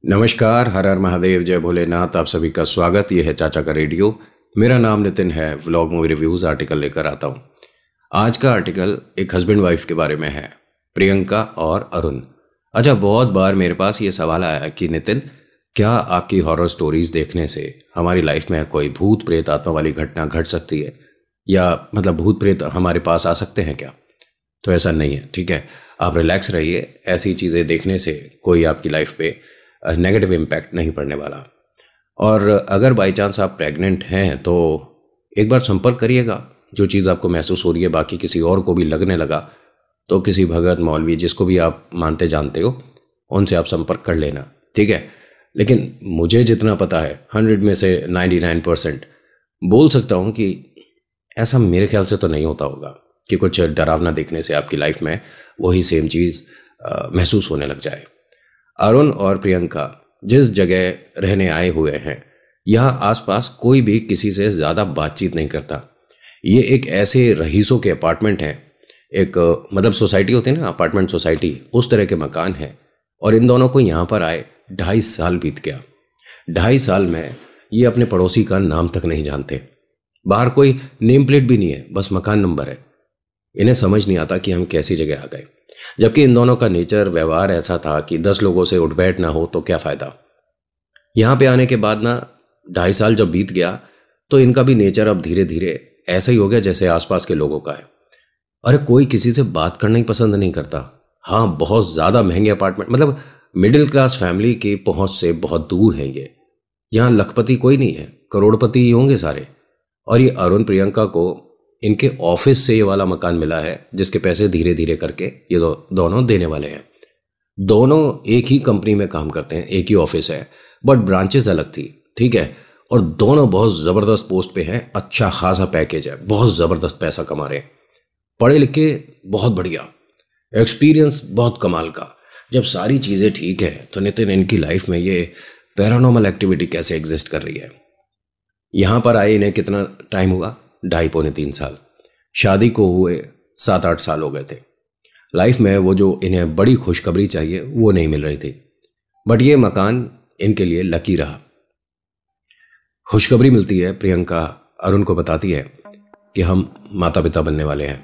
नमस्कार, हर हर महादेव, जय भोलेनाथ। आप सभी का स्वागत। ये है चाचा का रेडियो। मेरा नाम नितिन है। व्लॉग मूवी रिव्यूज आर्टिकल लेकर आता हूँ। आज का आर्टिकल एक हस्बैंड वाइफ के बारे में है, प्रियंका और अरुण। अच्छा, बहुत बार मेरे पास ये सवाल आया कि नितिन, क्या आपकी हॉरर स्टोरीज देखने से हमारी लाइफ में कोई भूत प्रेत आत्मा वाली घटना घट सकती है, या मतलब भूत प्रेत हमारे पास आ सकते हैं क्या? तो ऐसा नहीं है, ठीक है। आप रिलैक्स रहिए। ऐसी चीज़ें देखने से कोई आपकी लाइफ पे नेगेटिव इम्पैक्ट नहीं पड़ने वाला। और अगर बाई चांस आप प्रेग्नेंट हैं तो एक बार संपर्क करिएगा। जो चीज़ आपको महसूस हो रही है बाकी किसी और को भी लगने लगा तो किसी भगत मौलवी जिसको भी आप मानते जानते हो उनसे आप संपर्क कर लेना, ठीक है। लेकिन मुझे जितना पता है 100 में से 99% बोल सकता हूँ कि ऐसा मेरे ख्याल से तो नहीं होता होगा कि कुछ डरावना देखने से आपकी लाइफ में वही सेम चीज़ महसूस होने लग जाए। अरुण और प्रियंका जिस जगह रहने आए हुए हैं, यहाँ आसपास कोई भी किसी से ज़्यादा बातचीत नहीं करता। ये एक ऐसे रईसों के अपार्टमेंट हैं, एक मतलब सोसाइटी होती है ना, अपार्टमेंट सोसाइटी, उस तरह के मकान है। और इन दोनों को यहाँ पर आए 2.5 साल बीत गया। 2.5 साल में ये अपने पड़ोसी का नाम तक नहीं जानते। बाहर कोई नेम प्लेट भी नहीं है, बस मकान नंबर है। इन्हें समझ नहीं आता कि हम कैसी जगह आ गए, जबकि इन दोनों का नेचर व्यवहार ऐसा था कि 10 लोगों से उठ बैठ ना हो तो क्या फ़ायदा। यहाँ पे आने के बाद ना 2.5 साल जब बीत गया तो इनका भी नेचर अब धीरे धीरे ऐसा ही हो गया जैसे आसपास के लोगों का है। अरे कोई किसी से बात करना ही पसंद नहीं करता। हाँ, बहुत ज़्यादा महंगे अपार्टमेंट, मतलब मिडिल क्लास फैमिली की पहुँच से बहुत दूर है ये। यहाँ लखपति कोई नहीं है, करोड़पति ही होंगे सारे। और ये अरुण प्रियंका को इनके ऑफिस से ये वाला मकान मिला है जिसके पैसे धीरे धीरे करके ये दोनों देने वाले हैं। दोनों एक ही कंपनी में काम करते हैं, एक ही ऑफिस है, बट ब्रांचेस अलग थी, ठीक है। और दोनों बहुत ज़बरदस्त पोस्ट पे हैं, अच्छा खासा पैकेज है, बहुत ज़बरदस्त पैसा कमा रहे हैं, पढ़े लिखे बहुत बढ़िया, एक्सपीरियंस बहुत कमाल का। जब सारी चीज़ें ठीक है तो नितिन, इनकी लाइफ में ये पैरानॉर्मल एक्टिविटी कैसे एग्जिस्ट कर रही है? यहाँ पर आए इन्हें कितना टाइम हुआ? 2.5-3 साल। शादी को हुए 7-8 साल हो गए थे। लाइफ में वो जो इन्हें बड़ी खुशखबरी चाहिए वो नहीं मिल रही थी, बट ये मकान इनके लिए लकी रहा। खुशखबरी मिलती है, प्रियंका अरुण को बताती है कि हम माता पिता बनने वाले हैं।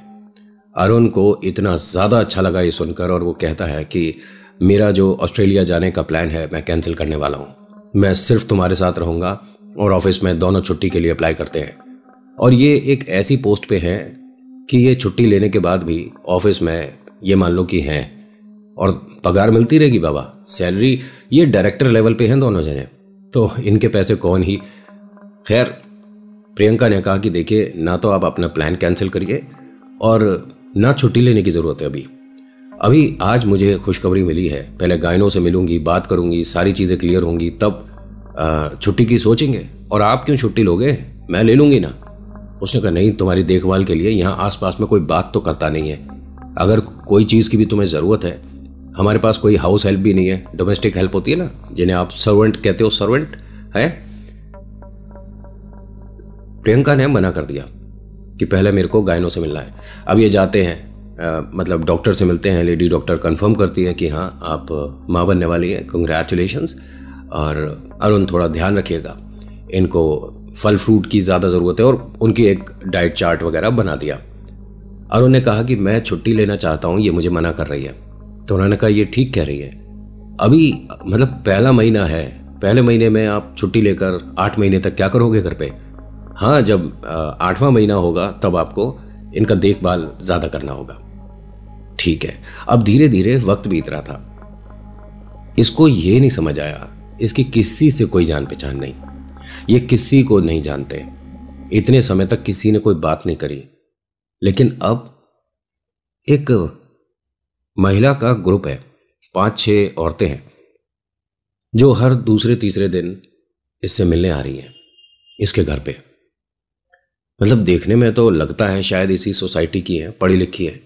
अरुण को इतना ज़्यादा अच्छा लगा ये सुनकर, और वो कहता है कि मेरा जो ऑस्ट्रेलिया जाने का प्लान है मैं कैंसिल करने वाला हूँ। मैं सिर्फ तुम्हारे साथ रहूँगा, और ऑफिस में दोनों छुट्टी के लिए अप्लाई करते हैं। और ये एक ऐसी पोस्ट पे हैं कि ये छुट्टी लेने के बाद भी ऑफिस में ये मान लो कि हैं, और पगार मिलती रहेगी बाबा, सैलरी। ये डायरेक्टर लेवल पे हैं दोनों जने, तो इनके पैसे कौन ही। खैर, प्रियंका ने कहा कि देखिए, ना तो आप अपना प्लान कैंसिल करिए और ना छुट्टी लेने की ज़रूरत है अभी। अभी आज मुझे खुशखबरी मिली है, पहले गायनों से मिलूंगी, बात करूंगी, सारी चीज़ें क्लियर होंगी, तब छुट्टी की सोचेंगे। और आप क्यों छुट्टी लोगे, मैं ले लूंगी ना। उसने कहा नहीं, तुम्हारी देखभाल के लिए यहाँ आसपास में कोई बात तो करता नहीं है। अगर कोई चीज़ की भी तुम्हें ज़रूरत है, हमारे पास कोई हाउस हेल्प भी नहीं है, डोमेस्टिक हेल्प होती है ना, जिन्हें आप सर्वेंट कहते हो, सर्वेंट है। प्रियंका ने मना कर दिया कि पहले मेरे को गायनों से मिलना है। अब ये जाते हैं, मतलब डॉक्टर से मिलते हैं। लेडी डॉक्टर कंफर्म करती है कि हाँ, आप माँ बनने वाली है, कंग्रेचुलेशंस। और अरुण थोड़ा ध्यान रखिएगा, इनको फल फ्रूट की ज़्यादा ज़रूरत है, और उनकी एक डाइट चार्ट वगैरह बना दिया। अरुण ने कहा कि मैं छुट्टी लेना चाहता हूँ, ये मुझे मना कर रही है। तो उन्होंने कहा ये ठीक कह रही है, अभी मतलब पहला महीना है, पहले महीने में आप छुट्टी लेकर 8 महीने तक क्या करोगे घर पे? हाँ, जब 8वां महीना होगा तब आपको इनका देखभाल ज़्यादा करना होगा। ठीक है। अब धीरे धीरे वक्त बीत रहा था। इसको ये नहीं समझ आया, इसकी किसी से कोई जान पहचान नहीं, ये किसी को नहीं जानते। इतने समय तक किसी ने कोई बात नहीं करी। लेकिन अब एक महिला का ग्रुप है, 5-6 औरतें हैं जो हर दूसरे तीसरे दिन इससे मिलने आ रही हैं इसके घर पे। मतलब देखने में तो लगता है शायद इसी सोसाइटी की है, पढ़ी लिखी है।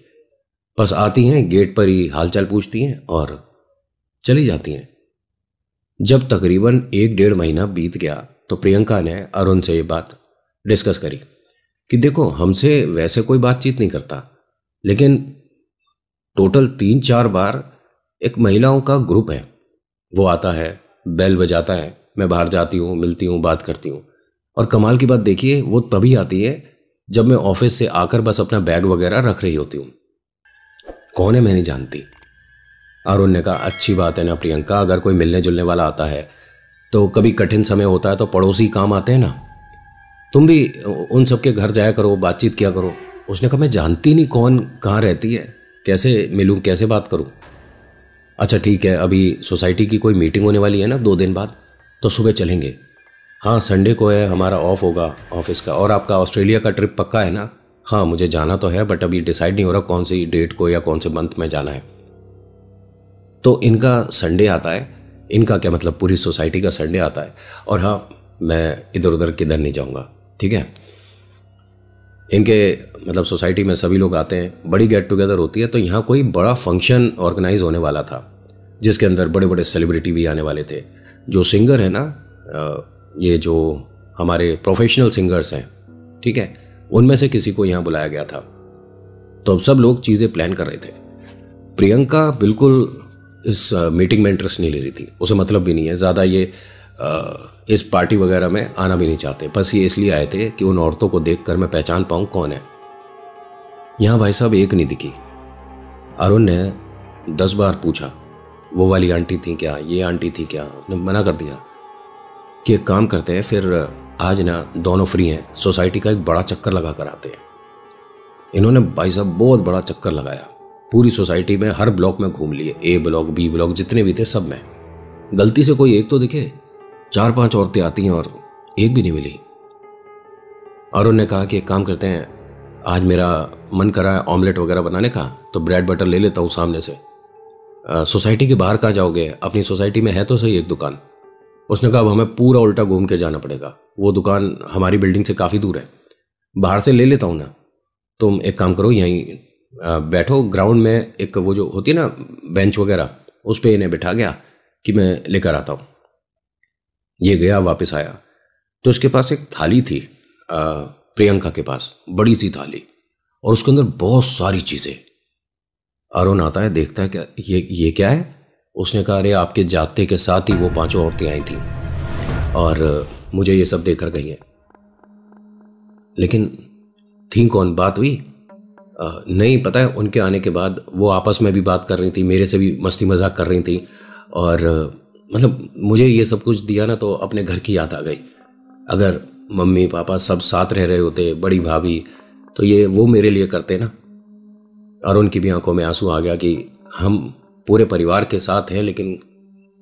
बस आती हैं, गेट पर ही हालचाल पूछती हैं और चली जाती हैं। जब तकरीबन 1-1.5 महीना बीत गया तो प्रियंका ने अरुण से ये बात डिस्कस करी कि देखो, हमसे वैसे कोई बातचीत नहीं करता, लेकिन टोटल 3-4 बार एक महिलाओं का ग्रुप है, वो आता है, बेल बजाता है, मैं बाहर जाती हूँ, मिलती हूँ, बात करती हूँ। और कमाल की बात देखिए, वो तभी आती है जब मैं ऑफिस से आकर बस अपना बैग वगैरह रख रही होती हूँ। कौन है मैं नहीं जानती। अरुण ने कहा, अच्छी बात है ना प्रियंका, अगर कोई मिलने जुलने वाला आता है तो कभी कठिन समय होता है तो पड़ोसी काम आते हैं ना, तुम भी उन सबके घर जाया करो, बातचीत किया करो। उसने कहा, मैं जानती नहीं कौन कहाँ रहती है, कैसे मिलूँ, कैसे बात करूँ। अच्छा ठीक है, अभी सोसाइटी की कोई मीटिंग होने वाली है ना 2 दिन बाद, तो सुबह चलेंगे। हाँ संडे को है, हमारा ऑफ होगा ऑफिस का। और आपका ऑस्ट्रेलिया का ट्रिप पक्का है ना? हाँ मुझे जाना तो है, बट अभी डिसाइड नहीं हो रहा कौन सी डेट को या कौन से मंथ में जाना है। तो इनका संडे आता है, इनका क्या मतलब पूरी सोसाइटी का संडे आता है। और हाँ, मैं इधर उधर किधर नहीं जाऊँगा, ठीक है। इनके मतलब सोसाइटी में सभी लोग आते हैं, बड़ी गेट टुगेदर होती है। तो यहाँ कोई बड़ा फंक्शन ऑर्गेनाइज होने वाला था जिसके अंदर बड़े बड़े सेलिब्रिटी भी आने वाले थे। जो सिंगर है ना, ये जो हमारे प्रोफेशनल सिंगर्स हैं, ठीक है, उनमें से किसी को यहाँ बुलाया गया था। तो अब सब लोग चीज़ें प्लान कर रहे थे। प्रियंका बिल्कुल इस मीटिंग में इंटरेस्ट नहीं ले रही थी, उसे मतलब भी नहीं है ज़्यादा ये इस पार्टी वगैरह में आना भी नहीं चाहते। बस ये इसलिए आए थे कि उन औरतों को देखकर मैं पहचान पाऊँ कौन है। यहाँ भाई साहब एक नहीं दिखी। अरुण ने 10 बार पूछा, वो वाली आंटी थी क्या, ये आंटी थी क्या? ने मना कर दिया कि एक काम करते हैं, फिर आज ना दोनों फ्री हैं, सोसाइटी का एक बड़ा चक्कर लगा कर आते हैं। इन्होंने भाई साहब बहुत बड़ा चक्कर लगाया, पूरी सोसाइटी में हर ब्लॉक में घूम लिए, ए ब्लॉक बी ब्लॉक जितने भी थे सब में। गलती से कोई एक तो दिखे, 4-5 औरतें आती हैं और एक भी नहीं मिली। अरुण ने कहा कि एक काम करते हैं, आज मेरा मन करा है ऑमलेट वगैरह बनाने का, तो ब्रेड बटर ले लेता हूँ सामने से। सोसाइटी के बाहर कहाँ जाओगे? अपनी सोसाइटी में है तो सही एक दुकान। उसने कहा, अब हमें पूरा उल्टा घूम के जाना पड़ेगा, वो दुकान हमारी बिल्डिंग से काफ़ी दूर है, बाहर से ले लेता हूँ ना। तुम एक काम करो, यहीं बैठो ग्राउंड में, एक वो जो होती है ना बेंच वगैरह, उस पर इन्हें बिठा गया कि मैं लेकर आता हूँ। ये गया, वापस आया तो उसके पास एक थाली थी, प्रियंका के पास बड़ी सी थाली, और उसके अंदर बहुत सारी चीज़ें। अरुण आता है, देखता है, क्या ये क्या है? उसने कहा, अरे आपके जाते के साथ ही वो 5 औरतें आई थी और मुझे ये सब देकर गई हैं। लेकिन थी कौन? बात हुई? नहीं पता है। उनके आने के बाद वो आपस में भी बात कर रही थी, मेरे से भी मस्ती मजाक कर रही थी, और मतलब मुझे ये सब कुछ दिया ना तो अपने घर की याद आ गई। अगर मम्मी पापा सब साथ रह रहे होते, बड़ी भाभी, तो ये वो मेरे लिए करते ना। अरुण की भी आंखों में आंसू आ गया कि हम पूरे परिवार के साथ हैं, लेकिन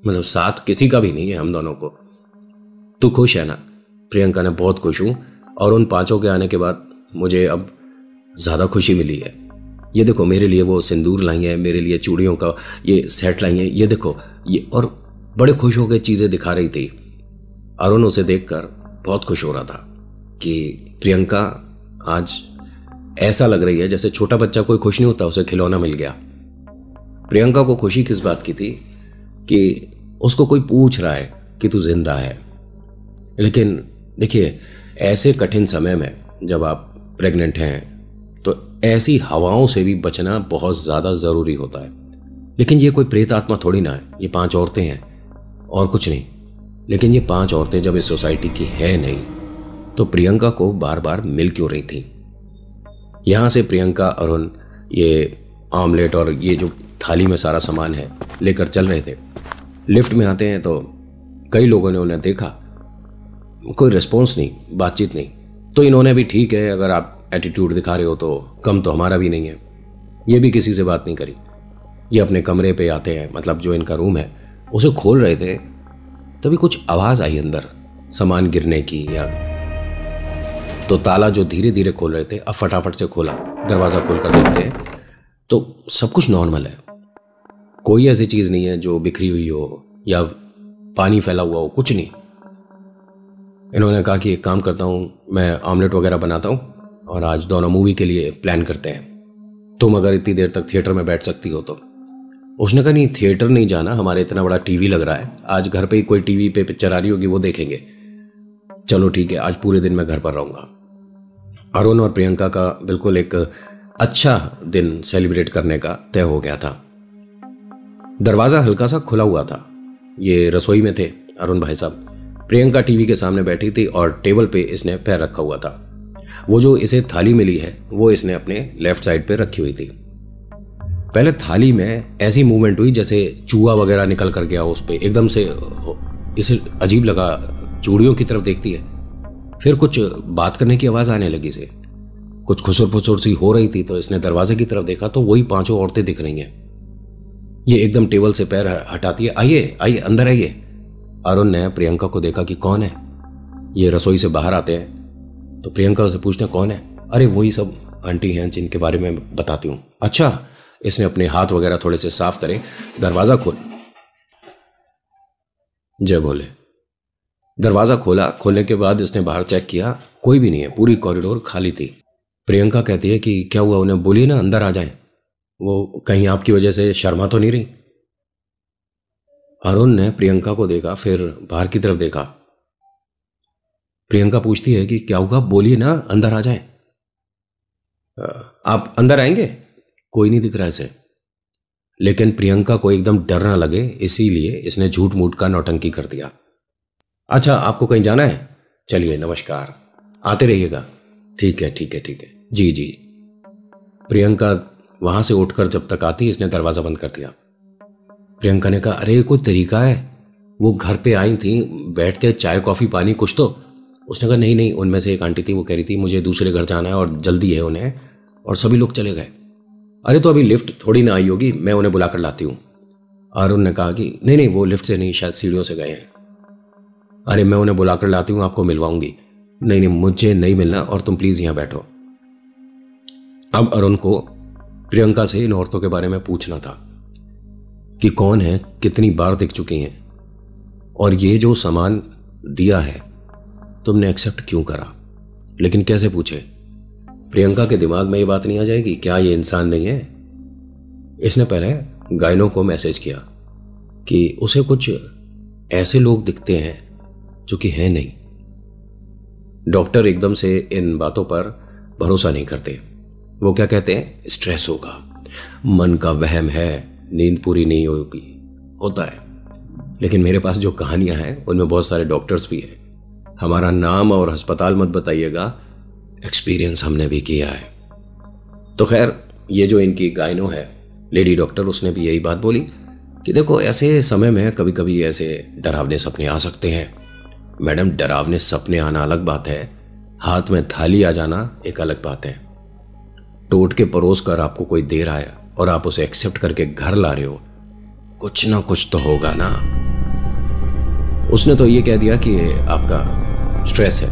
मतलब साथ किसी का भी नहीं है हम दोनों को। तू खुश है ना? प्रियंका ने, बहुत खुश हूँ, और उन 5 के आने के बाद मुझे अब ज़्यादा खुशी मिली है। ये देखो मेरे लिए वो सिंदूर लाई है, मेरे लिए चूड़ियों का ये सेट लाई है, ये देखो ये, और बड़े खुश हो गए चीज़ें दिखा रही थी। अरुण उसे देखकर बहुत खुश हो रहा था कि प्रियंका आज ऐसा लग रही है जैसे छोटा बच्चा कोई खुश नहीं होता उसे खिलौना मिल गया। प्रियंका को खुशी किस बात की थी कि उसको कोई पूछ रहा है कि तू जिंदा है। लेकिन देखिए, ऐसे कठिन समय में जब आप प्रेग्नेंट हैं तो ऐसी हवाओं से भी बचना बहुत ज़्यादा ज़रूरी होता है। लेकिन ये कोई प्रेत आत्मा थोड़ी ना है, ये 5 औरतें हैं और कुछ नहीं। लेकिन ये 5 औरतें जब इस सोसाइटी की है नहीं, तो प्रियंका को बार बार मिल क्यों रही थी? यहाँ से प्रियंका, अरुण ये आमलेट और ये जो थाली में सारा सामान है लेकर चल रहे थे। लिफ्ट में आते हैं तो कई लोगों ने उन्हें देखा, कोई रिस्पॉन्स नहीं, बातचीत नहीं। तो इन्होंने भी, ठीक है अगर आप एटीट्यूड दिखा रहे हो तो कम तो हमारा भी नहीं है। ये भी किसी से बात नहीं करी। ये अपने कमरे पे आते हैं, मतलब जो इनका रूम है उसे खोल रहे थे, तभी कुछ आवाज़ आई अंदर सामान गिरने की, या तो ताला जो धीरे धीरे खोल रहे थे अब फटाफट से खोला। दरवाज़ा खोल कर देखते हैं तो सब कुछ नॉर्मल है, कोई ऐसी चीज़ नहीं है जो बिखरी हुई हो या पानी फैला हुआ हो, कुछ नहीं। इन्होंने कहा कि एक काम करता हूँ, मैं ऑमलेट वगैरह बनाता हूँ और आज दोनों मूवी के लिए प्लान करते हैं, तुम अगर इतनी देर तक थिएटर में बैठ सकती हो तो। उसने कहा, नहीं थिएटर नहीं जाना, हमारे इतना बड़ा टीवी लग रहा है, आज घर पे ही कोई टीवी पे पिक्चर आ रही होगी वो देखेंगे। चलो ठीक है, आज पूरे दिन मैं घर पर रहूँगा। अरुण और प्रियंका का बिल्कुल एक अच्छा दिन सेलिब्रेट करने का तय हो गया था। दरवाज़ा हल्का सा खुला हुआ था, ये रसोई में थे अरुण भाई साहब। प्रियंका टीवी के सामने बैठी थी और टेबल पे इसने पैर रखा हुआ था। वो जो इसे थाली मिली है वो इसने अपने लेफ्ट साइड पे रखी हुई थी। पहले थाली में ऐसी मूवमेंट हुई जैसे चूहा वगैरह निकल कर गया उस पे, एकदम से इसे अजीब लगा, चूड़ियों की तरफ देखती है। फिर कुछ बात करने की आवाज़ आने लगी से, कुछ खुसुर फुसुर सी हो रही थी। तो इसने दरवाजे की तरफ देखा तो वही 5 औरतें दिख रही हैं। ये एकदम टेबल से पैर हटाती है, आइए आइए अंदर आइए। अरुण ने प्रियंका को देखा कि कौन है। ये रसोई से बाहर आते हैं तो प्रियंका से पूछते हैं कौन है। अरे वही सब आंटी हैं जिनके बारे में बताती हूँ। अच्छा, इसने अपने हाथ वगैरह थोड़े से साफ करे, दरवाजा खोल, जय भोले। दरवाजा खोला, खोलने के बाद इसने बाहर चेक किया, कोई भी नहीं है, पूरी कॉरिडोर खाली थी। प्रियंका कहती है कि क्या हुआ, उन्हें बोलिए ना अंदर आ जाए, वो कहीं आपकी वजह से शर्मा तो नहीं रही। अरुण ने प्रियंका को देखा, फिर बाहर की तरफ देखा। प्रियंका पूछती है कि क्या हुआ, बोलिए ना अंदर आ जाए। आप अंदर आएंगे, कोई नहीं दिख रहा इसे। लेकिन प्रियंका को एकदम डर ना लगे इसीलिए इसने झूठ मूठ का नौटंकी कर दिया। अच्छा, आपको कहीं जाना है, चलिए नमस्कार, आते रहिएगा। ठीक है ठीक है ठीक है, जी जी। प्रियंका वहां से उठकर जब तक आती इसने दरवाजा बंद कर दिया। प्रियंका ने कहा अरे कोई तरीका है, वो घर पे आई थी, बैठते चाय कॉफी पानी कुछ तो। उसने कहा नहीं नहीं, उनमें से एक आंटी थी, वो कह रही थी मुझे दूसरे घर जाना है और जल्दी है उन्हें, और सभी लोग चले गए। अरे तो अभी लिफ्ट थोड़ी ना आई होगी, मैं उन्हें बुलाकर लाती हूँ। अरुण ने कहा कि नहीं नहीं, वो लिफ्ट से नहीं, शायद सीढ़ियों से गए हैं। अरे मैं उन्हें बुलाकर लाती हूँ, आपको मिलवाऊंगी। नहीं नहीं, मुझे नहीं मिलना, और तुम प्लीज यहां बैठो। अब अरुण को प्रियंका से इन औरतों के बारे में पूछना था कि कौन है, कितनी बार दिख चुकी हैं, और ये जो सामान दिया है तुमने एक्सेप्ट क्यों करा। लेकिन कैसे पूछे, प्रियंका के दिमाग में ये बात नहीं आ जाएगी क्या ये इंसान नहीं है। इसने पहले गायनों को मैसेज किया कि उसे कुछ ऐसे लोग दिखते हैं जो कि हैं नहीं। डॉक्टर एकदम से इन बातों पर भरोसा नहीं करते। वो क्या कहते हैं, स्ट्रेस होगा, मन का वहम है, नींद पूरी नहीं होगी, होता है। लेकिन मेरे पास जो कहानियां हैं उनमें बहुत सारे डॉक्टर्स भी हैं। हमारा नाम और अस्पताल मत बताइएगा, एक्सपीरियंस हमने भी किया है। तो खैर, ये जो इनकी गायनो है लेडी डॉक्टर, उसने भी यही बात बोली कि देखो ऐसे समय में कभी कभी ऐसे डरावने सपने आ सकते हैं। मैडम, डरावने सपने आना अलग बात है, हाथ में थाली आ जाना एक अलग बात है। टोट के परोस कर आपको कोई दे रहा है और आप उसे एक्सेप्ट करके घर ला रहे हो, कुछ ना कुछ तो होगा ना। उसने तो ये कह दिया कि आपका स्ट्रेस है,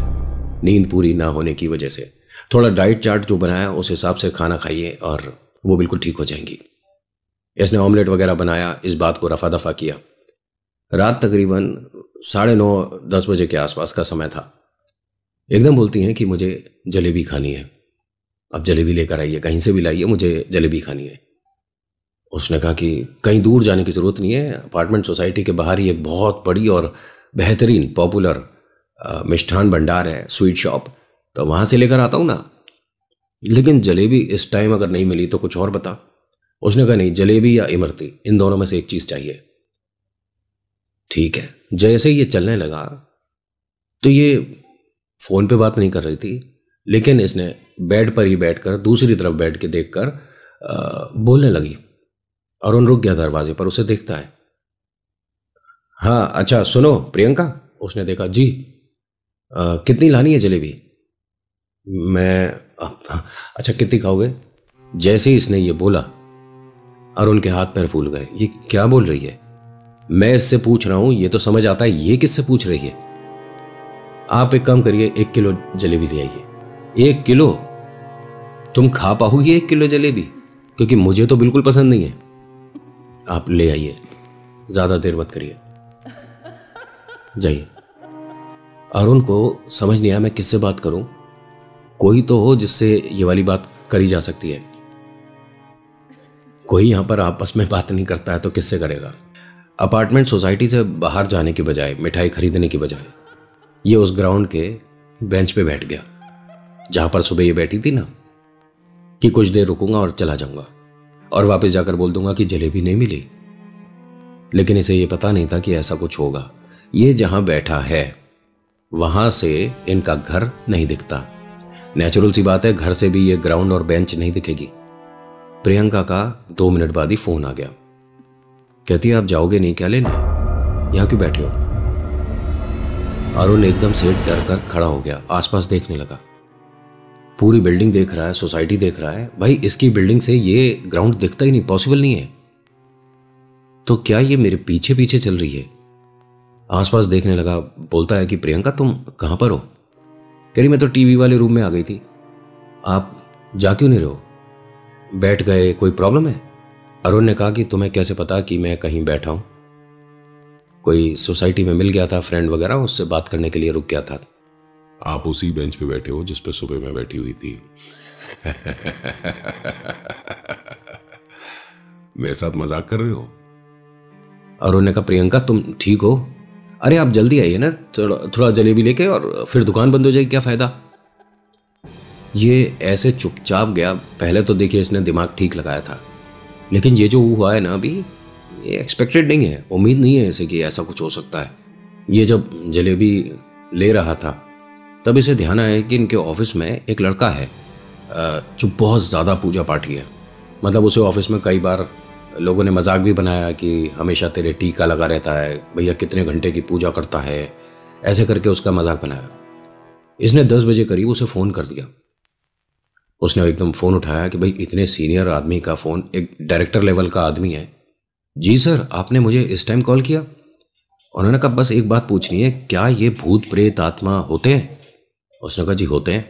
नींद पूरी ना होने की वजह से। थोड़ा डाइट चार्ट जो बनाया उस हिसाब से खाना खाइए और वो बिल्कुल ठीक हो जाएंगी। इसने ऑमलेट वगैरह बनाया, इस बात को रफा दफा किया। रात तकरीबन 9:30-10 बजे के आसपास का समय था। एकदम बोलती हैं कि मुझे जलेबी खानी है। अब जलेबी लेकर आइए, कहीं से भी लाइए, मुझे जलेबी खानी है। उसने कहा कि कहीं दूर जाने की जरूरत नहीं है, अपार्टमेंट सोसाइटी के बाहर ही एक बहुत बड़ी और बेहतरीन पॉपुलर मिष्ठान भंडार है, स्वीट शॉप, तो वहां से लेकर आता हूं ना। लेकिन जलेबी इस टाइम अगर नहीं मिली तो कुछ और बता। उसने कहा नहीं, जलेबी या इमरती, इन दोनों में से एक चीज चाहिए। ठीक है। जैसे ही ये चलने लगा तो ये फोन पे बात नहीं कर रही थी, लेकिन इसने बेड पर ही बैठकर दूसरी तरफ बैठ के देखकर बोलने लगी। अरुण रुक गया दरवाजे पर, उसे देखता है। हाँ अच्छा सुनो प्रियंका, उसने देखा। जी कितनी लानी है जलेबी? मैं अच्छा कितनी खाओगे? जैसे ही इसने ये बोला अरुण के हाथ पैर फूल गए। ये क्या बोल रही है? मैं इससे पूछ रहा हूं, ये तो समझ आता है, ये किससे पूछ रही है? आप एक काम करिए, 1 किलो जलेबी ले आइए। 1 किलो? तुम खा पाओगी 1 किलो जलेबी? क्योंकि मुझे तो बिल्कुल पसंद नहीं है। आप ले आइए, ज्यादा देर मत करिए, जाइए। अरुण को समझ नहीं आया मैं किससे बात करूं, कोई तो हो जिससे ये वाली बात करी जा सकती है। कोई यहां पर आपस में बात नहीं करता है तो किससे करेगा? अपार्टमेंट सोसाइटी से बाहर जाने की बजाय, मिठाई खरीदने की बजाय, ये उस ग्राउंड के बेंच पे बैठ गया जहां पर सुबह ये बैठी थी ना, कि कुछ देर रुकूंगा और चला जाऊंगा और वापस जाकर बोल दूंगा कि जलेबी नहीं मिली। लेकिन इसे ये पता नहीं था कि ऐसा कुछ होगा। ये जहां बैठा है वहां से इनका घर नहीं दिखता। नेचुरल सी बात है, घर से भी ये ग्राउंड और बेंच नहीं दिखेगी। प्रियंका का 2 मिनट बाद ही फोन आ गया। कहती है आप जाओगे नहीं क्या लेने, यहां क्यों बैठे हो? अरुण एकदम से डर कर खड़ा हो गया, आसपास देखने लगा। पूरी बिल्डिंग देख रहा है, सोसाइटी देख रहा है। भाई इसकी बिल्डिंग से ये ग्राउंड दिखता ही नहीं, पॉसिबल नहीं है। तो क्या ये मेरे पीछे पीछे चल रही है? आसपास देखने लगा, बोलता है कि प्रियंका तुम कहां पर हो? कह रही मैं तो टीवी वाले रूम में आ गई थी। आप जा क्यों नहीं रहे हो? बैठ गए, कोई प्रॉब्लम है? अरुण ने कहा कि तुम्हें कैसे पता कि मैं कहीं बैठा हूं? कोई सोसाइटी में मिल गया था फ्रेंड वगैरह, उससे बात करने के लिए रुक गया था। आप उसी बेंच पे बैठे हो जिस पे सुबह मैं बैठी हुई थी। मेरे साथ मजाक कर रहे हो? अरुण ने कहा प्रियंका तुम ठीक हो? अरे आप जल्दी आइए ना, थोड़ा जलेबी लेके, और फिर दुकान बंद हो जाएगी, क्या फायदा। ये ऐसे चुपचाप गया। पहले तो देखिए इसने दिमाग ठीक लगाया था, लेकिन ये जो हुआ है ना अभी, ये एक्सपेक्टेड नहीं है, उम्मीद नहीं है इसे कि ऐसा कुछ हो सकता है। ये जब जलेबी ले रहा था तब इसे ध्यान आया कि इनके ऑफिस में एक लड़का है जो बहुत ज़्यादा पूजा पाठी है। मतलब उसे ऑफिस में कई बार लोगों ने मजाक भी बनाया कि हमेशा तेरे टीका लगा रहता है, भैया कितने घंटे की पूजा करता है, ऐसे करके उसका मजाक बनाया। इसने 10 बजे करीब उसे फ़ोन कर दिया। उसने एकदम फ़ोन उठाया कि भाई इतने सीनियर आदमी का फ़ोन, एक डायरेक्टर लेवल का आदमी है। जी सर, आपने मुझे इस टाइम कॉल किया? उन्होंने कहा बस एक बात पूछनी है, क्या ये भूत प्रेत आत्मा होते हैं? उसने कहा जी होते हैं।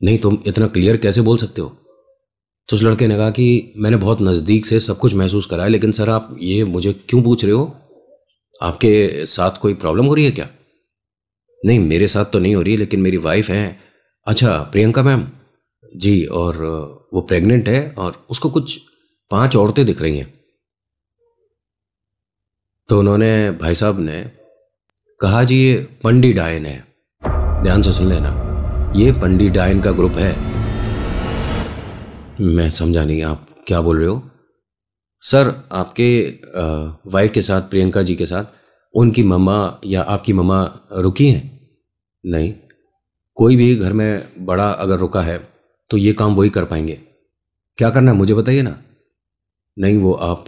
नहीं, तुम इतना क्लियर कैसे बोल सकते हो? तो उस लड़के ने कहा कि मैंने बहुत नज़दीक से सब कुछ महसूस करा है, लेकिन सर आप ये मुझे क्यों पूछ रहे हो? आपके साथ कोई प्रॉब्लम हो रही है क्या? नहीं, मेरे साथ तो नहीं हो रही, लेकिन मेरी वाइफ है। अच्छा, प्रियंका मैम? जी, और वो प्रेग्नेंट है और उसको कुछ 5 औरतें दिख रही हैं। तो उन्होंने, भाई साहब ने कहा जी ये पंडी डायन है। ध्यान से सुन लेना, ये पंडी डायन का ग्रुप है। मैं समझा नहीं, आप क्या बोल रहे हो? सर आपके वाइफ के साथ, प्रियंका जी के साथ, उनकी मम्मा या आपकी मम्मा रुकी हैं? नहीं, कोई भी घर में बड़ा अगर रुका है तो ये काम वही कर पाएंगे। क्या करना है मुझे बताइए ना। नहीं, वो आप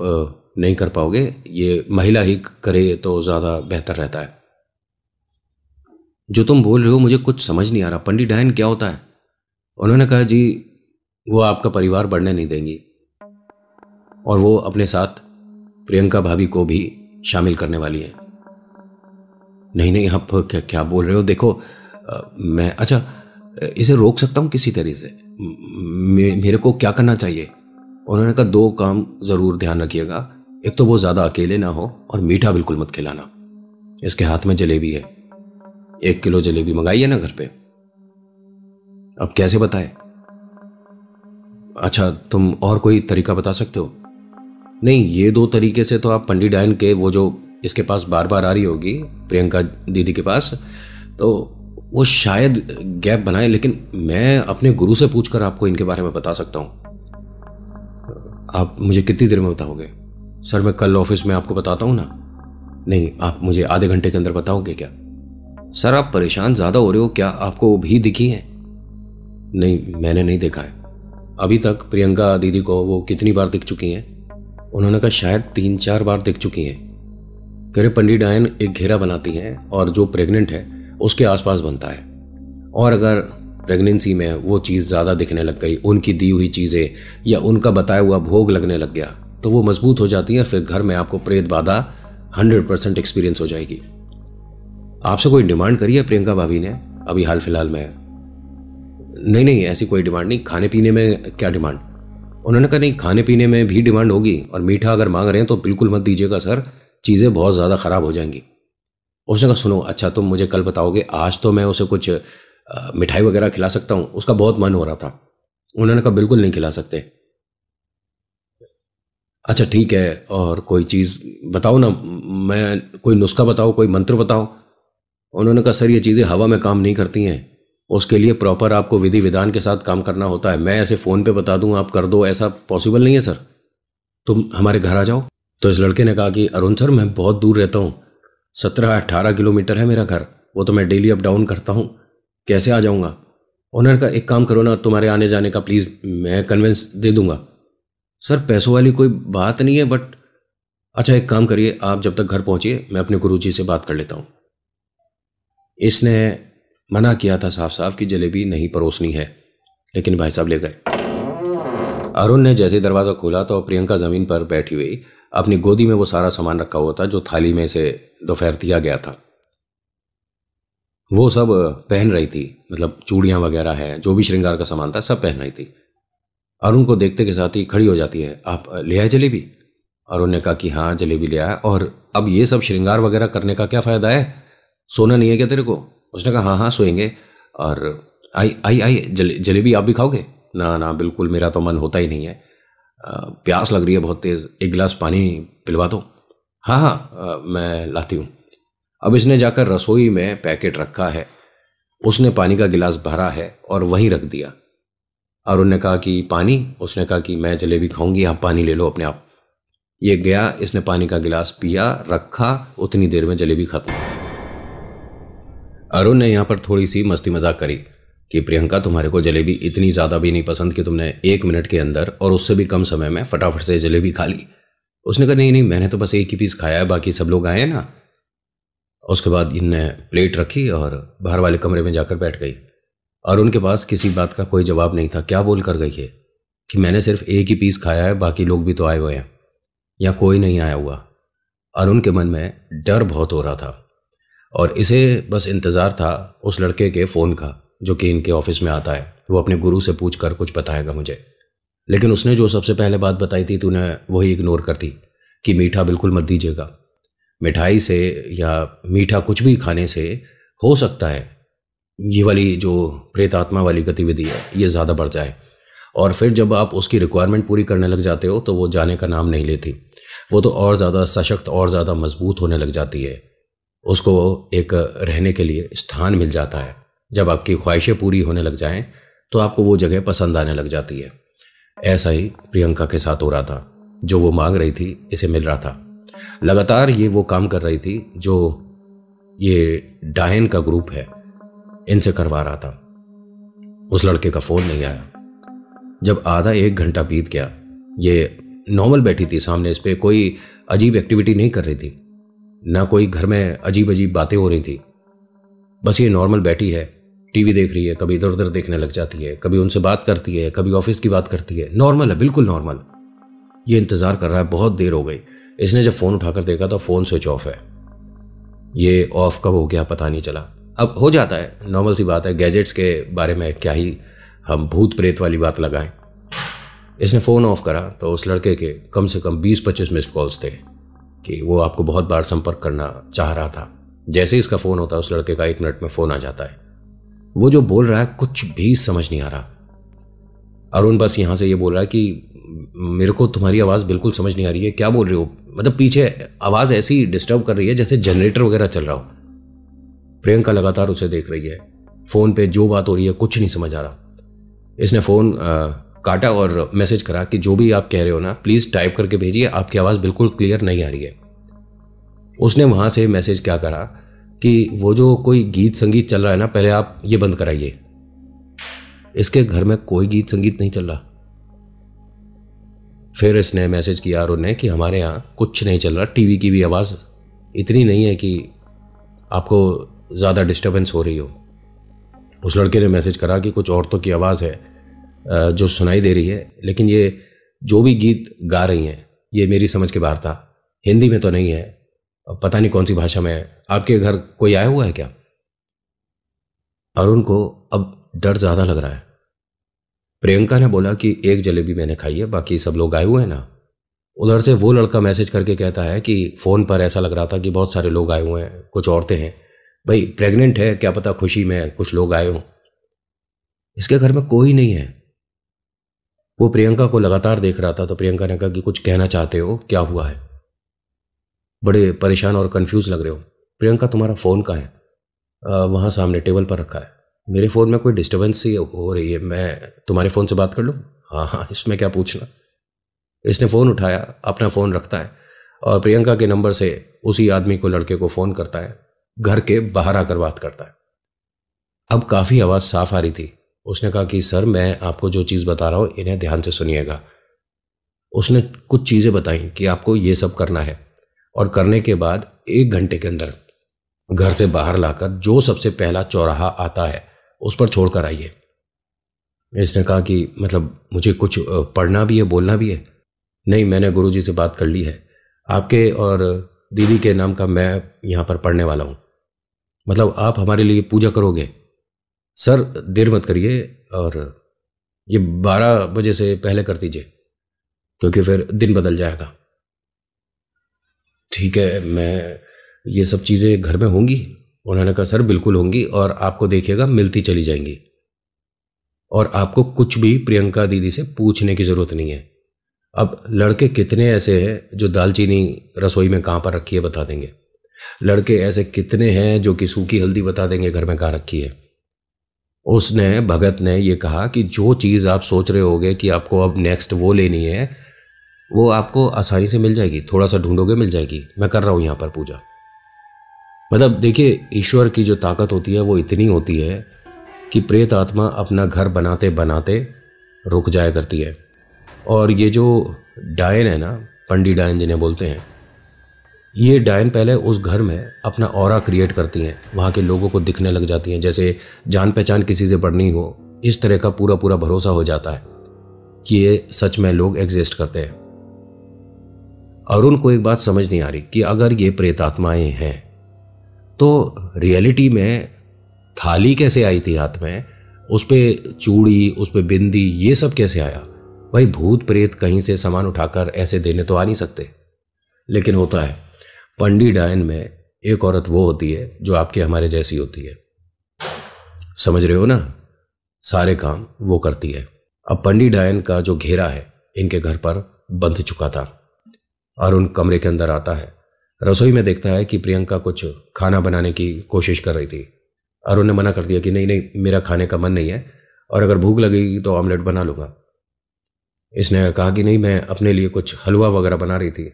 नहीं कर पाओगे, ये महिला ही करे तो ज़्यादा बेहतर रहता है। जो तुम बोल रहे हो मुझे कुछ समझ नहीं आ रहा, पंडित डायन क्या होता है? उन्होंने कहा जी वो आपका परिवार बढ़ने नहीं देंगी और वो अपने साथ प्रियंका भाभी को भी शामिल करने वाली है। नहीं नहीं, आप क्या बोल रहे हो? देखो मैं, अच्छा इसे रोक सकता हूँ किसी तरीके से? मेरे को क्या करना चाहिए? उन्होंने कहा 2 काम ज़रूर ध्यान रखिएगा। एक तो वो ज़्यादा अकेले ना हो, और मीठा बिल्कुल मत खिलाना। इसके हाथ में जलेबी है, 1 किलो जलेबी मंगाइए ना घर पे। अब कैसे बताए? अच्छा, तुम और कोई तरीका बता सकते हो? नहीं, ये 2 तरीके से तो आप पंडित डायन के, वो जो इसके पास बार बार आ रही होगी प्रियंका दीदी के पास, तो वो शायद गैप बनाए, लेकिन मैं अपने गुरु से पूछकर आपको इनके बारे में बता सकता हूँ। आप मुझे कितनी देर में बताओगे? सर मैं कल ऑफिस में आपको बताता हूँ ना। नहीं, आप मुझे आधे घंटे के अंदर बताओगे क्या? सर आप परेशान ज़्यादा हो रहे हो, क्या आपको भी दिखी है? नहीं, मैंने नहीं देखा है अभी तक। प्रियंका दीदी को वो कितनी बार दिख चुकी हैं? उन्होंने कहा शायद 3-4 बार दिख चुकी हैं। कह रहे पंडित डायन एक घेरा बनाती हैं और जो प्रेग्नेंट है उसके आसपास बनता है, और अगर प्रेगनेंसी में वो चीज़ ज़्यादा दिखने लग गई, उनकी दी हुई चीज़ें या उनका बताया हुआ भोग लगने लग गया, तो वो मजबूत हो जाती है। फिर घर में आपको प्रेत बाधा 100% एक्सपीरियंस हो जाएगी। आपसे कोई डिमांड करी है प्रियंका भाभी ने अभी हाल फिलहाल में? नहीं नहीं, ऐसी कोई डिमांड नहीं। खाने पीने में क्या डिमांड? उन्होंने कहा नहीं, खाने पीने में भी डिमांड होगी, और मीठा अगर मांग रहे हैं तो बिल्कुल मत दीजिएगा सर, चीज़ें बहुत ज़्यादा ख़राब हो जाएंगी। उसने कहा सुनो, अच्छा तुम मुझे कल बताओगे, आज तो मैं उसे कुछ मिठाई वगैरह खिला सकता हूँ, उसका बहुत मन हो रहा था। उन्होंने कहा बिल्कुल नहीं खिला सकते। अच्छा ठीक है, और कोई चीज़ बताओ ना, मैं कोई नुस्खा बताओ, कोई मंत्र बताओ। उन्होंने कहा सर ये चीज़ें हवा में काम नहीं करती हैं, उसके लिए प्रॉपर आपको विधि विधान के साथ काम करना होता है। मैं ऐसे फ़ोन पे बता दूं आप कर दो, ऐसा पॉसिबल नहीं है सर। तुम हमारे घर आ जाओ। तो इस लड़के ने कहा कि अरुण सर, मैं बहुत दूर रहता हूँ, 17-18 किलोमीटर है मेरा घर, वो तो मैं डेली अप डाउन करता हूँ, कैसे आ जाऊँगा। उन्होंने कहा एक काम करो ना, तुम्हारे आने जाने का प्लीज़ मैं कन्वेंस दे दूंगा। सर पैसों वाली कोई बात नहीं है, बट अच्छा एक काम करिए, आप जब तक घर पहुंचिए मैं अपने गुरुजी से बात कर लेता हूँ। इसने मना किया था साफ साफ कि जलेबी नहीं परोसनी है, लेकिन भाई साहब ले गए। अरुण ने जैसे दरवाज़ा खोला तो प्रियंका ज़मीन पर बैठी हुई अपनी गोदी में वो सारा सामान रखा हुआ था जो थाली में से दोपहर दिया गया था, वो सब पहन रही थी। मतलब चूड़ियाँ वगैरह है, जो भी श्रृंगार का सामान था सब पहन रही थी। अरुण को देखते के साथ ही खड़ी हो जाती है, आप ले आए जलेबी? अरुण ने कहा कि हाँ जलेबी ले आया, और अब ये सब श्रृंगार वगैरह करने का क्या फ़ायदा है, सोना नहीं है क्या तेरे को? उसने कहा हाँ हाँ सोएंगे। और आई आई आई जलेबी आप भी खाओगे? ना ना बिल्कुल, मेरा तो मन होता ही नहीं है, प्यास लग रही है बहुत तेज़, एक गिलास पानी पिलवा दो। हाँ हाँ मैं लाती हूँ। अब इसने जाकर रसोई में पैकेट रखा है, उसने पानी का गिलास भरा है और वहीं रख दिया। अरुण ने कहा कि पानी? उसने कहा कि मैं जलेबी खाऊंगी, आप पानी ले लो अपने आप। ये गया, इसने पानी का गिलास पिया, रखा, उतनी देर में जलेबी खत्म। अरुण ने यहाँ पर थोड़ी सी मस्ती मजाक करी कि प्रियंका तुम्हारे को जलेबी इतनी ज़्यादा भी नहीं पसंद कि तुमने 1 मिनट के अंदर और उससे भी कम समय में फटाफट से जलेबी खा ली। उसने कहा नहीं नहीं, मैंने तो बस एक ही पीस खाया है, बाकी सब लोग आए हैं ना। उसके बाद इनने प्लेट रखी और बाहर वाले कमरे में जाकर बैठ गई। और उनके पास किसी बात का कोई जवाब नहीं था। क्या बोल कर गई है कि मैंने सिर्फ एक ही पीस खाया है, बाकी लोग भी तो आए हुए हैं, या कोई नहीं आया हुआ। और उनके मन में डर बहुत हो रहा था और इसे बस इंतज़ार था उस लड़के के फ़ोन का जो कि इनके ऑफिस में आता है, वो अपने गुरु से पूछ कर कुछ बताएगा मुझे। लेकिन उसने जो सबसे पहले बात बताई थी तूने वही इग्नोर कर दी कि मीठा बिल्कुल मत दीजिएगा। मिठाई से या मीठा कुछ भी खाने से हो सकता है ये वाली जो प्रेत आत्मा वाली गतिविधि है ये ज़्यादा बढ़ जाए, और फिर जब आप उसकी रिक्वायरमेंट पूरी करने लग जाते हो तो वो जाने का नाम नहीं लेती, वो तो और ज़्यादा सशक्त और ज़्यादा मजबूत होने लग जाती है। उसको एक रहने के लिए स्थान मिल जाता है। जब आपकी ख्वाहिशें पूरी होने लग जाएं तो आपको वो जगह पसंद आने लग जाती है। ऐसा ही प्रियंका के साथ हो रहा था, जो वो मांग रही थी इसे मिल रहा था। लगातार ये वो काम कर रही थी जो ये डायन का ग्रुप है इनसे करवा रहा था। उस लड़के का फ़ोन नहीं आया। जब आधा 1 घंटा बीत गया, ये नॉर्मल बैठी थी सामने, इस पर कोई अजीब एक्टिविटी नहीं कर रही थी, ना कोई घर में अजीब अजीब बातें हो रही थी, बस ये नॉर्मल बैठी है, टीवी देख रही है, कभी इधर उधर देखने लग जाती है, कभी उनसे बात करती है, कभी ऑफिस की बात करती है। नॉर्मल है, बिल्कुल नॉर्मल। ये इंतज़ार कर रहा है, बहुत देर हो गई। इसने जब फ़ोन उठाकर देखा तो फ़ोन स्विच ऑफ है। ये ऑफ कब हो गया पता नहीं चला। अब हो जाता है, नॉर्मल सी बात है, गैजेट्स के बारे में क्या ही हम भूत प्रेत वाली बात लगाएं। इसने फ़ोन ऑफ करा तो उस लड़के के कम से कम 20-25 मिस्ड कॉल्स थे कि वो आपको बहुत बार संपर्क करना चाह रहा था। जैसे ही इसका फ़ोन होता है उस लड़के का 1 मिनट में फ़ोन आ जाता है। वो जो बोल रहा है कुछ भी समझ नहीं आ रहा। अरुण बस यहाँ से ये बोल रहा है कि मेरे को तुम्हारी आवाज़ बिल्कुल समझ नहीं आ रही है, क्या बोल रहे हो? मतलब पीछे आवाज़ ऐसी डिस्टर्ब कर रही है जैसे जनरेटर वगैरह चल रहा हो। प्रियंका लगातार उसे देख रही है, फ़ोन पे जो बात हो रही है कुछ नहीं समझ आ रहा। इसने फ़ोन काटा और मैसेज करा कि जो भी आप कह रहे हो ना प्लीज़ टाइप करके भेजिए, आपकी आवाज़ बिल्कुल क्लियर नहीं आ रही है। उसने वहाँ से मैसेज क्या करा कि वो जो कोई गीत संगीत चल रहा है ना, पहले आप ये बंद कराइए। इसके घर में कोई गीत संगीत नहीं चल रहा। फिर इसने मैसेज किया अरुण ने कि हमारे यहाँ कुछ नहीं चल रहा, टीवी की भी आवाज़ इतनी नहीं है कि आपको ज़्यादा डिस्टर्बेंस हो रही हो। उस लड़के ने मैसेज करा कि कुछ औरतों की आवाज़ है जो सुनाई दे रही है, लेकिन ये जो भी गीत गा रही हैं ये मेरी समझ के बाहर था, हिंदी में तो नहीं है, पता नहीं कौन सी भाषा में है। आपके घर कोई आया हुआ है क्या? अरुण को अब डर ज़्यादा लग रहा है। प्रियंका ने बोला कि 1 जलेबी मैंने खाई है, बाकी सब लोग आए हुए हैं ना। उधर से वो लड़का मैसेज करके कहता है कि फ़ोन पर ऐसा लग रहा था कि बहुत सारे लोग आए हुए हैं, कुछ औरतें हैं, भाई प्रेग्नेंट है, क्या पता खुशी में कुछ लोग आए हों। इसके घर में कोई नहीं है। वो प्रियंका को लगातार देख रहा था तो प्रियंका ने कहा कि कुछ कहना चाहते हो, क्या हुआ है? बड़े परेशान और कंफ्यूज लग रहे हो। प्रियंका तुम्हारा फ़ोन कहाँ है? वहाँ सामने टेबल पर रखा है। मेरे फ़ोन में कोई डिस्टर्बेंस सी हो रही है, मैं तुम्हारे फ़ोन से बात कर लूँ? हाँ हाँ, इसमें क्या पूछना। इसने फ़ोन उठाया, अपना फ़ोन रखता है और प्रियंका के नंबर से उसी आदमी को, लड़के को फ़ोन करता है, घर के बाहर आकर बात करता है। अब काफ़ी आवाज़ साफ आ रही थी। उसने कहा कि सर, मैं आपको जो चीज़ बता रहा हूँ इन्हें ध्यान से सुनिएगा। उसने कुछ चीज़ें बताई कि आपको ये सब करना है और करने के बाद 1 घंटे के अंदर घर से बाहर लाकर जो सबसे पहला चौराहा आता है उस पर छोड़कर आइए। इसने कहा कि मतलब मुझे कुछ पढ़ना भी है, बोलना भी है? नहीं, मैंने गुरुजी से बात कर ली है, आपके और दीदी के नाम का मैं यहाँ पर पढ़ने वाला हूँ। मतलब आप हमारे लिए पूजा करोगे? सर देर मत करिए और ये 12 बजे से पहले कर दीजिए, क्योंकि फिर दिन बदल जाएगा। ठीक है, मैं ये सब चीज़ें घर में होंगी? उन्होंने कहा सर बिल्कुल होंगी, और आपको देखिएगा मिलती चली जाएंगी, और आपको कुछ भी प्रियंका दीदी से पूछने की ज़रूरत नहीं है। अब लड़के कितने ऐसे हैं जो दालचीनी रसोई में कहाँ पर रखी है बता देंगे। लड़के ऐसे कितने हैं जो कि सूखी हल्दी बता देंगे घर में कहाँ रखी है। उसने, भगत ने ये कहा कि जो चीज़ आप सोच रहे होगे कि आपको अब नेक्स्ट वो लेनी है, वो आपको आसानी से मिल जाएगी, थोड़ा सा ढूंढोगे मिल जाएगी। मैं कर रहा हूँ यहाँ पर पूजा। मतलब देखिए, ईश्वर की जो ताकत होती है वो इतनी होती है कि प्रेत आत्मा अपना घर बनाते बनाते रुक जाया करती है। और ये जो डायन है ना, पंडी डायन जिन्हें बोलते हैं, ये डायन पहले उस घर में अपना ऑरा क्रिएट करती हैं, वहाँ के लोगों को दिखने लग जाती हैं, जैसे जान पहचान किसी से बढ़नी हो, इस तरह का पूरा पूरा भरोसा हो जाता है कि ये सच में लोग एग्जिस्ट करते हैं। अरुण को एक बात समझ नहीं आ रही कि अगर ये प्रेतात्माएं हैं तो रियलिटी में थाली कैसे आई थी हाथ में, उस पे चूड़ी, उस पे बिंदी, ये सब कैसे आया? भाई भूत प्रेत कहीं से सामान उठाकर ऐसे देने तो आ नहीं सकते, लेकिन होता है। पंडी डायन में एक औरत वो होती है जो आपके हमारे जैसी होती है, समझ रहे हो ना? सारे काम वो करती है। अब पंडी डायन का जो घेरा है इनके घर पर बंध चुका था। अरुण कमरे के अंदर आता है, रसोई में देखता है कि प्रियंका कुछ खाना बनाने की कोशिश कर रही थी। अरुण ने मना कर दिया कि नहीं नहीं, मेरा खाने का मन नहीं है, और अगर भूख लगेगी तो ऑमलेट बना लूँगा। इसने कहा कि नहीं, मैं अपने लिए कुछ हलवा वगैरह बना रही थी।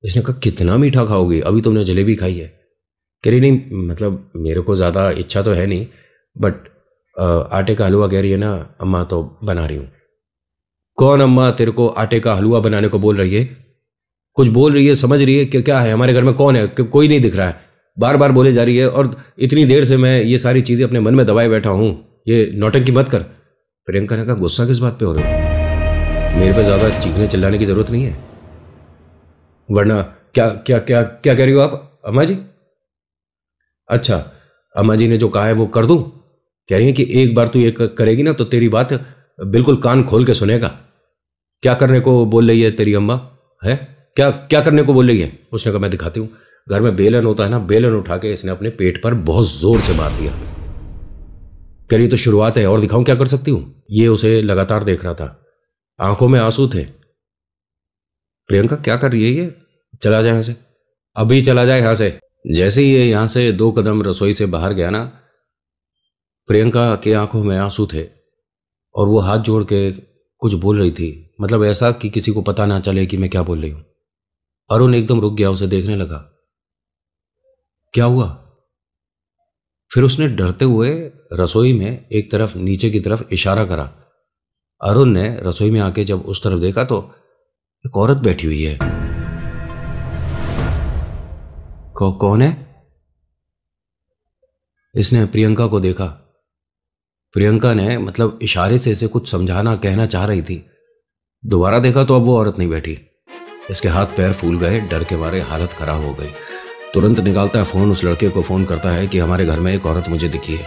इसने कहा कितना मीठा खाओगी, अभी तुमने जलेबी खाई है। कह रही नहीं, मतलब मेरे को ज़्यादा इच्छा तो है नहीं, बट आटे का हलवा कह रही है ना अम्मा, तो बना रही हूँ। कौन अम्मा तेरे को आटे का हलवा बनाने को बोल रही है? कुछ बोल रही है, समझ रही है कि क्या है? हमारे घर में कौन है? कोई नहीं दिख रहा है, बार बार बोले जा रही है, और इतनी देर से मैं ये सारी चीज़ें अपने मन में दबाए बैठा हूँ, ये नौटंकी मत कर। प्रियंका ने कहा गुस्सा किस बात पे हो रहे हो? मेरे पे ज़्यादा चीखने चिल्लाने की ज़रूरत नहीं है, वरना क्या क्या क्या क्या कह रही हो आप अम्मा जी? अच्छा, अम्मा जी ने जो कहा है वो कर दूं? कह रही है कि एक बार तू ये करेगी ना तो तेरी बात बिल्कुल कान खोल के सुनेगा। क्या करने को बोल रही है तेरी अम्मा? है क्या क्या करने को बोल रही है? उसने कहा मैं दिखाती हूँ। घर में बेलन होता है ना, बेलन उठा के इसने अपने पेट पर बहुत जोर से मार दिया। कह रही तो शुरुआत है, और दिखाऊं क्या कर सकती हूँ? ये उसे लगातार देख रहा था, आंखों में आंसू थे। प्रियंका क्या कर रही है ये? चला जाए यहाँ से, अभी चला जाए यहाँ से। जैसे ही ये यहाँ से 2 कदम रसोई से बाहर गया ना, प्रियंका के आंखों में आंसू थे और वो हाथ जोड़ के कुछ बोल रही थी, मतलब ऐसा कि किसी को पता ना चले कि मैं क्या बोल रही हूँ। अरुण एकदम रुक गया, उसे देखने लगा। क्या हुआ? फिर उसने डरते हुए रसोई में एक तरफ, नीचे की तरफ इशारा करा। अरुण ने रसोई में आके जब उस तरफ देखा तो एक औरत बैठी हुई है। कौन है? इसने प्रियंका को देखा। प्रियंका ने मतलब इशारे से इसे कुछ समझाना, कहना चाह रही थी। दोबारा देखा तो अब वो औरत नहीं बैठी। इसके हाथ पैर फूल गए, डर के मारे हालत खराब हो गई। तुरंत निकालता है फ़ोन, उस लड़के को फ़ोन करता है कि हमारे घर में एक औरत मुझे दिखी है।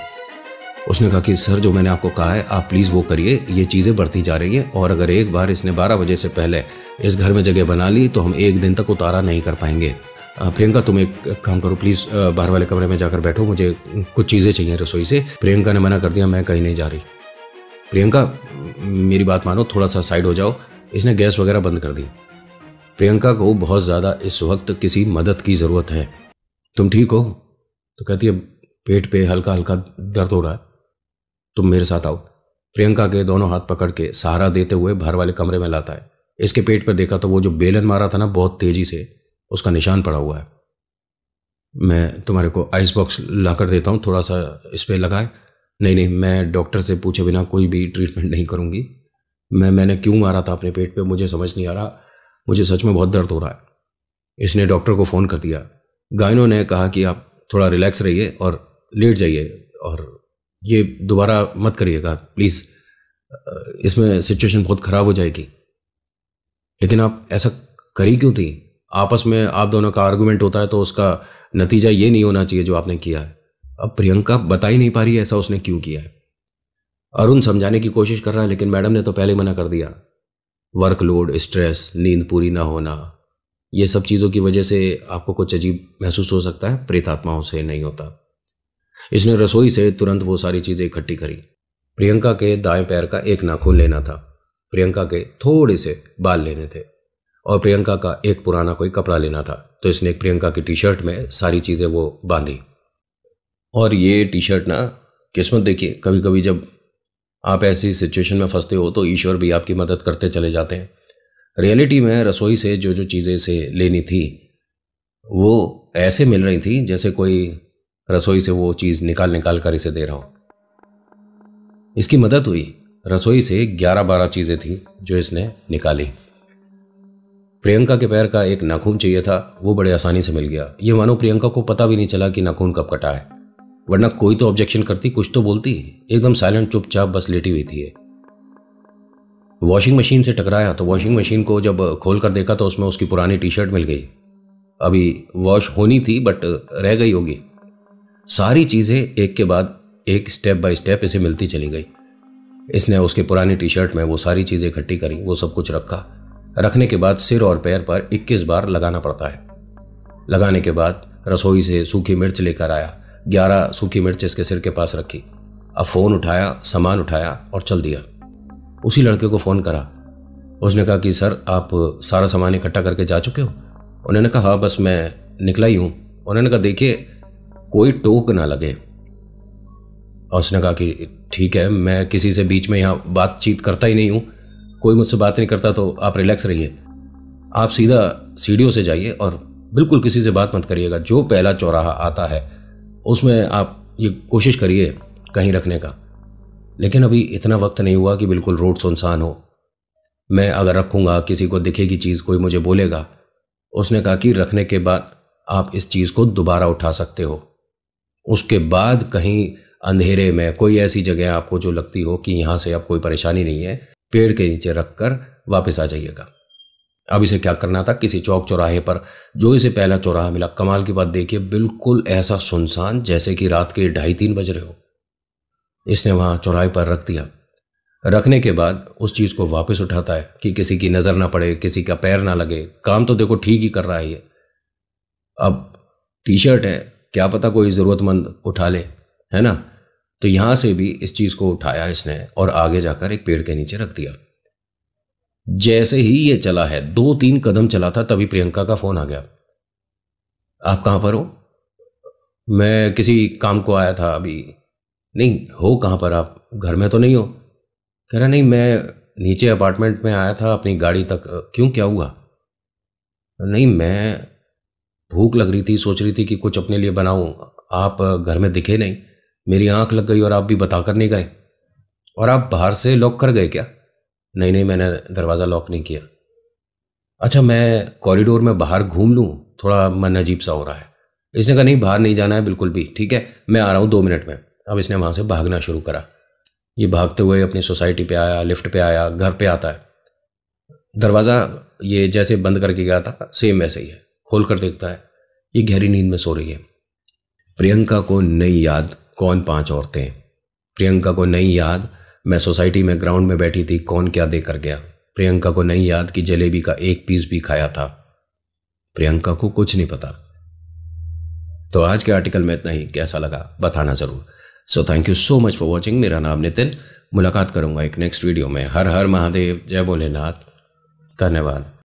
उसने कहा कि सर जो मैंने आपको कहा है आप प्लीज़ वो करिए, ये चीज़ें बढ़ती जा रही हैं, और अगर एक बार इसने 12 बजे से पहले इस घर में जगह बना ली तो हम 1 दिन तक उतारा नहीं कर पाएंगे। प्रियंका तुम एक काम करो प्लीज़, बाहर वाले कमरे में जाकर बैठो, मुझे कुछ चीज़ें चाहिए रसोई से। प्रियंका ने मना कर दिया, मैं कहीं नहीं जा रही। प्रियंका मेरी बात मानो, थोड़ा सा साइड हो जाओ। इसने गैस वगैरह बंद कर दी। प्रियंका को बहुत ज़्यादा इस वक्त किसी मदद की ज़रूरत है। तुम ठीक हो? तो कहती है पेट पे हल्का हल्का दर्द हो रहा है, तुम मेरे साथ आओ। प्रियंका के दोनों हाथ पकड़ के सहारा देते हुए बाहर वाले कमरे में लाता है। इसके पेट पर देखा तो वो जो बेलन मारा था ना बहुत तेजी से, उसका निशान पड़ा हुआ है। मैं तुम्हारे को आइस बॉक्स ला कर देता हूँ, थोड़ा सा इस पर लगाए। नहीं नहीं, मैं डॉक्टर से पूछे बिना कोई भी ट्रीटमेंट नहीं करूँगी। मैंने क्यों मारा था अपने पेट पे मुझे समझ नहीं आ रहा, मुझे सच में बहुत दर्द हो रहा है। इसने डॉक्टर को फ़ोन कर दिया। गायनो ने कहा कि आप थोड़ा रिलैक्स रहिए और लेट जाइए और ये दोबारा मत करिएगा प्लीज़, इसमें सिचुएशन बहुत ख़राब हो जाएगी। लेकिन आप ऐसा करी क्यों थी? आपस में आप दोनों का आर्गुमेंट होता है तो उसका नतीजा ये नहीं होना चाहिए जो आपने किया है। अब प्रियंका बता ही नहीं पा रही है ऐसा उसने क्यों किया है। अरुण समझाने की कोशिश कर रहा है लेकिन मैडम ने तो पहले ही मना कर दिया। वर्कलोड, स्ट्रेस, नींद पूरी ना होना, ये सब चीज़ों की वजह से आपको कुछ अजीब महसूस हो सकता है, प्रेत आत्माओं से नहीं होता। इसने रसोई से तुरंत वो सारी चीज़ें इकट्ठी करी। प्रियंका के दाएं पैर का एक नाखून लेना था, प्रियंका के थोड़े से बाल लेने थे और प्रियंका का एक पुराना कोई कपड़ा लेना था। तो इसने एक प्रियंका की टी शर्ट में सारी चीज़ें वो बांधी। और ये टी शर्ट ना, किस्मत देखिए, कभी कभी जब आप ऐसी सिचुएशन में फंसते हो तो ईश्वर भी आपकी मदद करते चले जाते हैं। रियलिटी में रसोई से जो जो चीज़ें इसे लेनी थी वो ऐसे मिल रही थी जैसे कोई रसोई से वो चीज़ निकाल निकाल कर इसे दे रहा हो। इसकी मदद हुई। रसोई से 11-12 चीज़ें थी जो इसने निकाली। प्रियंका के पैर का एक नाखून चाहिए था, वो बड़े आसानी से मिल गया। ये मानो प्रियंका को पता भी नहीं चला कि नाखून कब कटा है, वरना कोई तो ऑब्जेक्शन करती, कुछ तो बोलती। एकदम साइलेंट, चुपचाप बस लेटी हुई थी। वॉशिंग मशीन से टकराया तो वॉशिंग मशीन को जब खोल कर देखा तो उसमें उसकी पुरानी टी शर्ट मिल गई। अभी वॉश होनी थी बट रह गई होगी। सारी चीज़ें एक के बाद एक, स्टेप बाय स्टेप इसे मिलती चली गई। इसने उसके पुरानी टी शर्ट में वो सारी चीज़ें इकट्ठी करी, वो सब कुछ रखा। रखने के बाद सिर और पैर पर 21 बार लगाना पड़ता है। लगाने के बाद रसोई से सूखी मिर्च लेकर आया। 11 सूखी मिर्च इसके सिर के पास रखी। अब फ़ोन उठाया, सामान उठाया और चल दिया। उसी लड़के को फ़ोन करा। उसने कहा कि सर आप सारा सामान इकट्ठा करके जा चुके हो? उन्होंने कहा हाँ बस मैं निकला ही हूँ। उन्होंने कहा देखिए कोई टोक ना लगे। और उसने कहा कि ठीक है, मैं किसी से बीच में यहाँ बातचीत करता ही नहीं हूँ, कोई मुझसे बात नहीं करता, तो आप रिलैक्स रहिए। आप सीधा सीढ़ियों से जाइए और बिल्कुल किसी से बात मत करिएगा। जो पहला चौराहा आता है उसमें आप ये कोशिश करिए कहीं रखने का। लेकिन अभी इतना वक्त नहीं हुआ कि बिल्कुल रोड सुनसान हो। मैं अगर रखूँगा, किसी को दिखेगी चीज़, कोई मुझे बोलेगा। उसने कहा कि रखने के बाद आप इस चीज़ को दोबारा उठा सकते हो। उसके बाद कहीं अंधेरे में कोई ऐसी जगह आपको जो लगती हो कि यहाँ से अब कोई परेशानी नहीं है, पेड़ के नीचे रख कर वापस आ जाइएगा। अब इसे क्या करना था, किसी चौक चौराहे पर जो इसे पहला चौराहा मिला, कमाल की बात देखिए, बिल्कुल ऐसा सुनसान जैसे कि रात के 2:30-3 बज रहे हो। इसने वहाँ चौराहे पर रख दिया। रखने के बाद उस चीज़ को वापस उठाता है कि किसी की नज़र ना पड़े, किसी का पैर ना लगे। काम तो देखो ठीक ही कर रहा है ये। अब टी शर्ट है, क्या पता कोई ज़रूरतमंद उठा ले, है ना। तो यहाँ से भी इस चीज़ को उठाया इसने और आगे जाकर एक पेड़ के नीचे रख दिया। जैसे ही ये चला है, 2-3 कदम चला था, तभी प्रियंका का फ़ोन आ गया। आप कहाँ पर हो? मैं किसी काम को आया था अभी। नहीं, हो कहाँ पर आप? घर में तो नहीं हो? कह रहा नहीं, मैं नीचे अपार्टमेंट में आया था अपनी गाड़ी तक। क्यों, क्या हुआ? नहीं, मैं भूख लग रही थी, सोच रही थी कि कुछ अपने लिए बनाऊं। आप घर में दिखे नहीं, मेरी आंख लग गई और आप भी बता कर नहीं गए। और आप बाहर से लॉक कर गए क्या? नहीं नहीं, मैंने दरवाज़ा लॉक नहीं किया। अच्छा, मैं कॉरिडोर में बाहर घूम लूँ, थोड़ा मन अजीब सा हो रहा है। इसने कहा नहीं, बाहर नहीं जाना है बिल्कुल भी, ठीक है, मैं आ रहा हूँ 2 मिनट में। अब इसने वहाँ से भागना शुरू करा। ये भागते हुए अपनी सोसाइटी पे आया, लिफ्ट पे आया, घर पे आता है। दरवाज़ा ये जैसे बंद करके गया था सेम वैसे ही है। खोल कर देखता है ये गहरी नींद में सो रही है। प्रियंका को नहीं याद कौन 5 औरतें। प्रियंका को नहीं याद मैं सोसाइटी में ग्राउंड में बैठी थी, कौन क्या दे कर गया। प्रियंका को नहीं याद कि जलेबी का एक पीस भी खाया था। प्रियंका को कुछ नहीं पता। तो आज के आर्टिकल में इतना ही। कैसा लगा बताना ज़रूर। So thank you so much for watching. मेरा नाम नितिन। मुलाकात करूंगा एक नेक्स्ट वीडियो में। हर हर महादेव, जय भोलेनाथ। धन्यवाद।